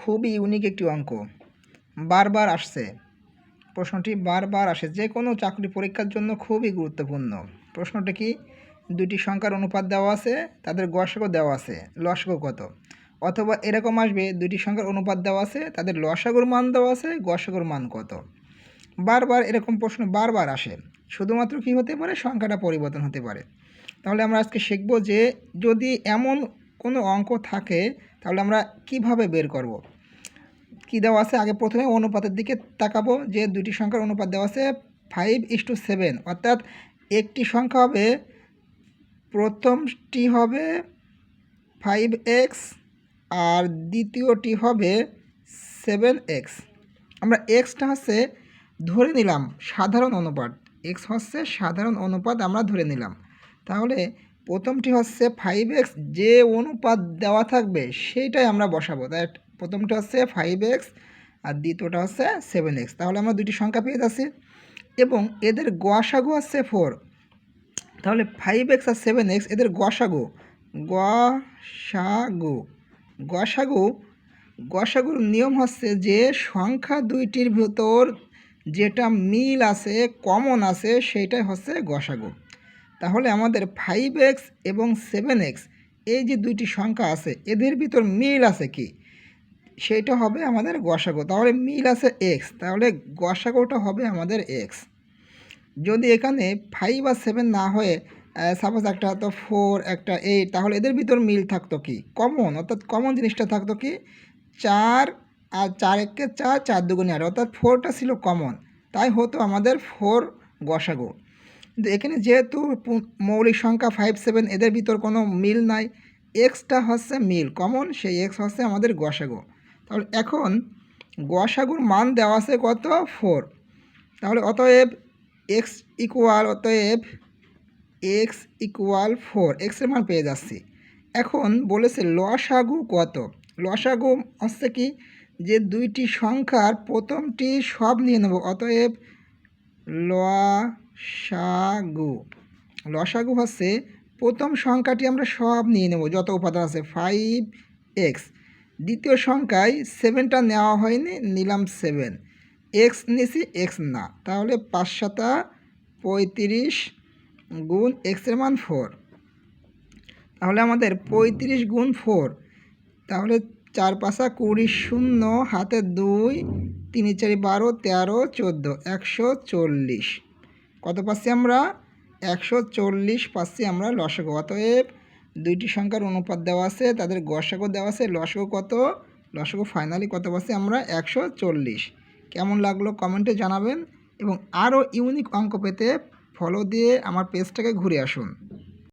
খুবই ইউনিক একটি অঙ্ক, বারবার আসছে। প্রশ্নটি বারবার আসে, যে কোনো চাকরি পরীক্ষার জন্য খুবই গুরুত্বপূর্ণ। প্রশ্নটি কি? দুটি সংখ্যার অনুপাত দেওয়া আছে, তাদের গসাগু দেওয়া আছে, লসাগু কত? অথবা এরকম আসবে, দুটি সংখ্যার অনুপাত দেওয়া আছে, তাদের লসাগুর মান দেওয়া আছে, গসাগুর মান কত? বারবার এরকম প্রশ্ন বারবার আসে। শুধুমাত্র কি হতে পারে? সংখ্যাটা পরিবর্তন হতে পারে। তাহলে আমরা আজকে শিখব যে যদি এমন কোনো অঙ্ক থাকে তাহলে আমরা কিভাবে বের করব। কি দেওয়া আছে? আগে প্রথমে অনুপাতের দিকে তাকাবো, যে দুটি সংখ্যার অনুপাত দেওয়া আছে 5:7, অর্থাৎ একটি সংখ্যা হবে, প্রথমটি হবে 5x আর দ্বিতীয়টি হবে 7x। আমরা এক্সটা হচ্ছে ধরে নিলাম সাধারণ অনুপাত, এক্স হচ্ছে সাধারণ অনুপাত আমরা ধরে নিলাম। তাহলে প্রথমটি হচ্ছে 5x, যে অনুপাত দেওয়া থাকবে সেইটাই আমরা বসাবো। তাই প্রথমটা হচ্ছে 5x আর দ্বিতীয়টা হচ্ছে 7x। তাহলে আমরা দুটি সংখ্যা পেয়ে যাচ্ছি এবং এদের গসাগু হচ্ছে 4। তাহলে 5x আর 7x এদের গসাগু গসাগুর নিয়ম হচ্ছে যে সংখ্যা দুইটির ভিতর যেটা মিল আছে, কমন আছে, সেইটাই হচ্ছে গসাগু। তাহলে আমাদের 5x এবং 7x এই যে দুইটি সংখ্যা আছে এদের ভিতর মিল আছে কি, সেইটা হবে আমাদের গসাগু। তাহলে মিল আছে x, তাহলে গসাগুটা হবে আমাদের x। যদি এখানে 5 আর 7 না হয়ে সাপোজ একটা হতো 4 একটা 8, তাহলে এদের ভিতর মিল থাকতো কি, কমন, অর্থাৎ কমন জিনিসটা থাকতো কি 4 আর 4 একে 4, 4 দুগুণে 8, অর্থাৎ 4টা ছিল কমন, তাই হতো আমাদের 4 গসাগু। কিন্তু এখানে যেহেতু মৌলিক সংখ্যা 5, 7 এদের ভিতর কোনো মিল নাই, এক্সটা হচ্ছে মিল কমন, সেই এক্স হচ্ছে আমাদের গসাগু। তাহলে এখন গসাগুর মান দেওয়া আছে কত? 4। তাহলে অতএব এক্স ইকুয়াল 4, এক্সের মান পেয়ে যাচ্ছি। এখন বলেছে লসাগু কত। লসাগু হচ্ছে কি, যে দুইটি সংখ্যার প্রথমটি সব নিয়ে নেব, অতএব লসাগু হচ্ছে প্রথম সংখ্যাটি আমরা সব নিয়ে নেব, যত উপাদান আছে 5x। দ্বিতীয় সংখ্যায় 7টা নেওয়া হয়নি, নিলাম 7, এক্স নিছি, এক্স না, তাহলে 5 7 35 গুণ এক্সের মান 4। তাহলে আমাদের 35 গুণ 4, তাহলে 4 5 20, 0 হাতে 2, 3 4 12, 13 14, 140। কত পাচ্ছি আমরা? 140 পাচ্ছি আমরা লসাগু। অতএব দুইটি সংখ্যার অনুপাত দেওয়া আছে, তাদের গসাগু দেওয়া আছে, লসাগু কত? লসাগু ফাইনালি কত পাচ্ছি আমরা? 140। কেমন লাগলো কমেন্টে জানাবেন এবং আরও ইউনিক অঙ্ক পেতে ফলো দিয়ে আমার পেজটাকে ঘুরে আসুন।